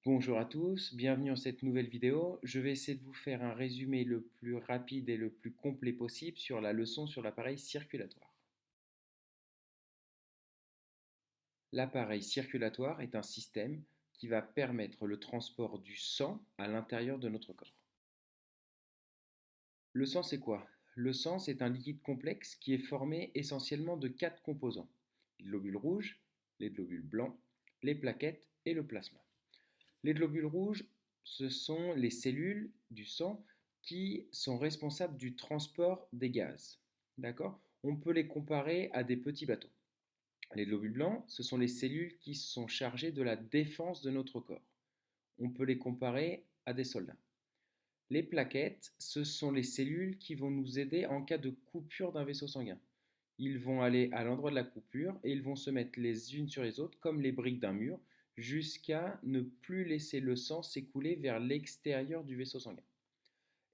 Bonjour à tous, bienvenue dans cette nouvelle vidéo. Je vais essayer de vous faire un résumé le plus rapide et le plus complet possible sur la leçon sur l'appareil circulatoire. L'appareil circulatoire est un système qui va permettre le transport du sang à l'intérieur de notre corps. Le sang, c'est quoi? Le sang, c'est un liquide complexe qui est formé essentiellement de quatre composants: les globules rouges, les globules blancs, les plaquettes et le plasma. Les globules rouges, ce sont les cellules du sang qui sont responsables du transport des gaz. D'accord? On peut les comparer à des petits bateaux. Les globules blancs, ce sont les cellules qui sont chargées de la défense de notre corps. On peut les comparer à des soldats. Les plaquettes, ce sont les cellules qui vont nous aider en cas de coupure d'un vaisseau sanguin. Ils vont aller à l'endroit de la coupure et ils vont se mettre les unes sur les autres comme les briques d'un mur jusqu'à ne plus laisser le sang s'écouler vers l'extérieur du vaisseau sanguin.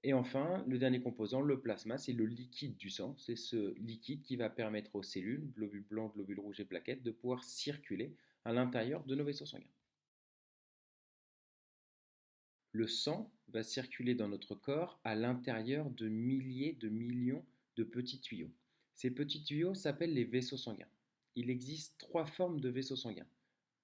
Et enfin, le dernier composant, le plasma, c'est le liquide du sang. C'est ce liquide qui va permettre aux cellules, globules blancs, globules rouges et plaquettes, de pouvoir circuler à l'intérieur de nos vaisseaux sanguins. Le sang va circuler dans notre corps à l'intérieur de milliers de millions de petits tuyaux. Ces petits tuyaux s'appellent les vaisseaux sanguins. Il existe trois formes de vaisseaux sanguins: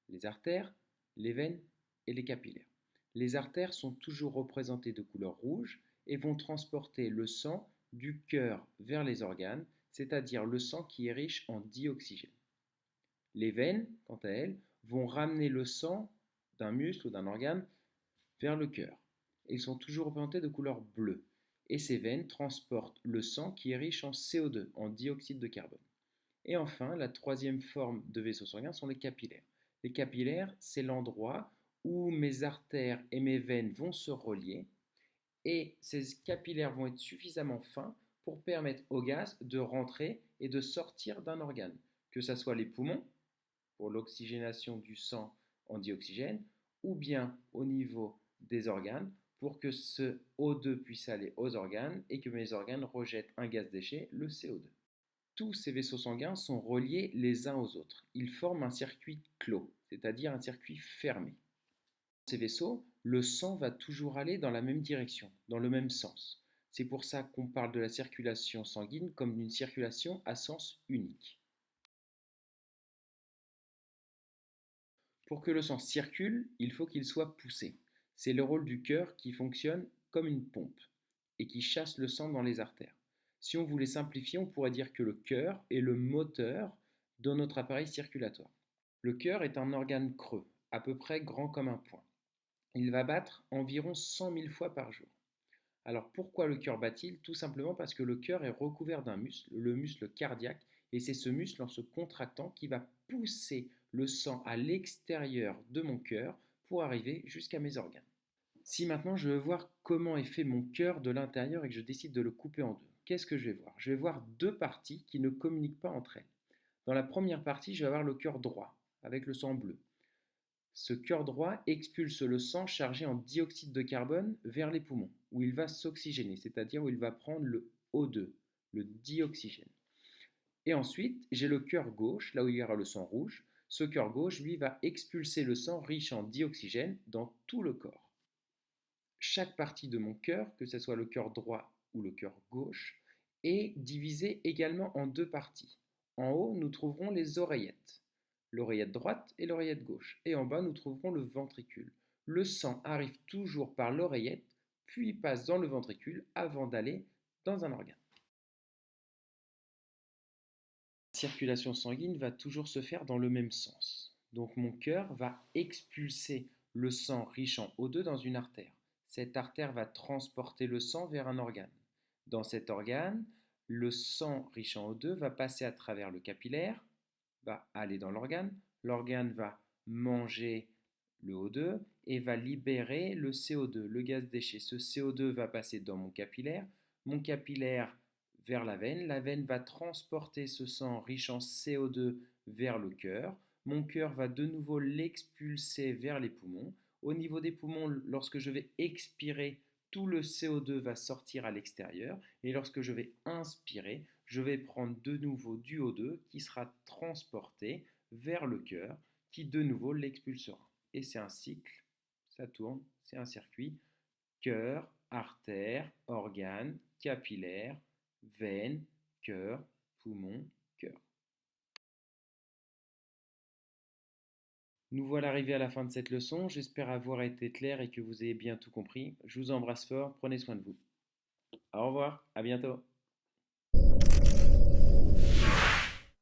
les artères, les veines et les capillaires. Les artères sont toujours représentées de couleur rouge et vont transporter le sang du cœur vers les organes, c'est-à-dire le sang qui est riche en dioxygène. Les veines, quant à elles, vont ramener le sang d'un muscle ou d'un organe vers le cœur. Ils sont toujours représentés de couleur bleue. Et ces veines transportent le sang qui est riche en CO2, en dioxyde de carbone. Et enfin, la troisième forme de vaisseau sanguin sont les capillaires. Les capillaires, c'est l'endroit où mes artères et mes veines vont se relier. Et ces capillaires vont être suffisamment fins pour permettre au gaz de rentrer et de sortir d'un organe, que ce soit les poumons, pour l'oxygénation du sang en dioxygène, ou bien au niveau des organes, pour que ce O2 puisse aller aux organes et que mes organes rejettent un gaz déchet, le CO2. Tous ces vaisseaux sanguins sont reliés les uns aux autres. Ils forment un circuit clos, c'est-à-dire un circuit fermé. Dans ces vaisseaux, le sang va toujours aller dans la même direction, dans le même sens. C'est pour ça qu'on parle de la circulation sanguine comme d'une circulation à sens unique. Pour que le sang circule, il faut qu'il soit poussé. C'est le rôle du cœur qui fonctionne comme une pompe et qui chasse le sang dans les artères. Si on voulait simplifier, on pourrait dire que le cœur est le moteur de notre appareil circulatoire. Le cœur est un organe creux, à peu près grand comme un poing. Il va battre environ 100 000 fois par jour. Alors pourquoi le cœur bat-il? Tout simplement parce que le cœur est recouvert d'un muscle, le muscle cardiaque, et c'est ce muscle en se contractant qui va pousser le sang à l'extérieur de mon cœur pour arriver jusqu'à mes organes. Si maintenant je veux voir comment est fait mon cœur de l'intérieur et que je décide de le couper en deux, qu'est-ce que je vais voir? Je vais voir deux parties qui ne communiquent pas entre elles. Dans la première partie, je vais avoir le cœur droit, avec le sang bleu. Ce cœur droit expulse le sang chargé en dioxyde de carbone vers les poumons, où il va s'oxygéner, c'est-à-dire où il va prendre le O2, le dioxygène. Et ensuite, j'ai le cœur gauche, là où il y aura le sang rouge. Ce cœur gauche, lui, va expulser le sang riche en dioxygène dans tout le corps. Chaque partie de mon cœur, que ce soit le cœur droit ou le cœur gauche, est divisée également en deux parties. En haut, nous trouverons les oreillettes, l'oreillette droite et l'oreillette gauche. Et en bas, nous trouverons le ventricule. Le sang arrive toujours par l'oreillette, puis passe dans le ventricule avant d'aller dans un organe. La circulation sanguine va toujours se faire dans le même sens. Donc mon cœur va expulser le sang riche en O2 dans une artère. Cette artère va transporter le sang vers un organe. Dans cet organe, le sang riche en O2 va passer à travers le capillaire, va aller dans l'organe. L'organe va manger le O2 et va libérer le CO2, le gaz déchet. Ce CO2 va passer dans mon capillaire. Mon capillaire vers la veine va transporter ce sang riche en CO2 vers le cœur. Mon cœur va de nouveau l'expulser vers les poumons. Au niveau des poumons, lorsque je vais expirer, tout le CO2 va sortir à l'extérieur et lorsque je vais inspirer, je vais prendre de nouveau du O2 qui sera transporté vers le cœur qui de nouveau l'expulsera. Et c'est un cycle, ça tourne, c'est un circuit. Cœur, artère, organe, capillaire, veine, cœur, poumon, cœur. Nous voilà arrivés à la fin de cette leçon. J'espère avoir été clair et que vous ayez bien tout compris. Je vous embrasse fort, prenez soin de vous. Au revoir, à bientôt.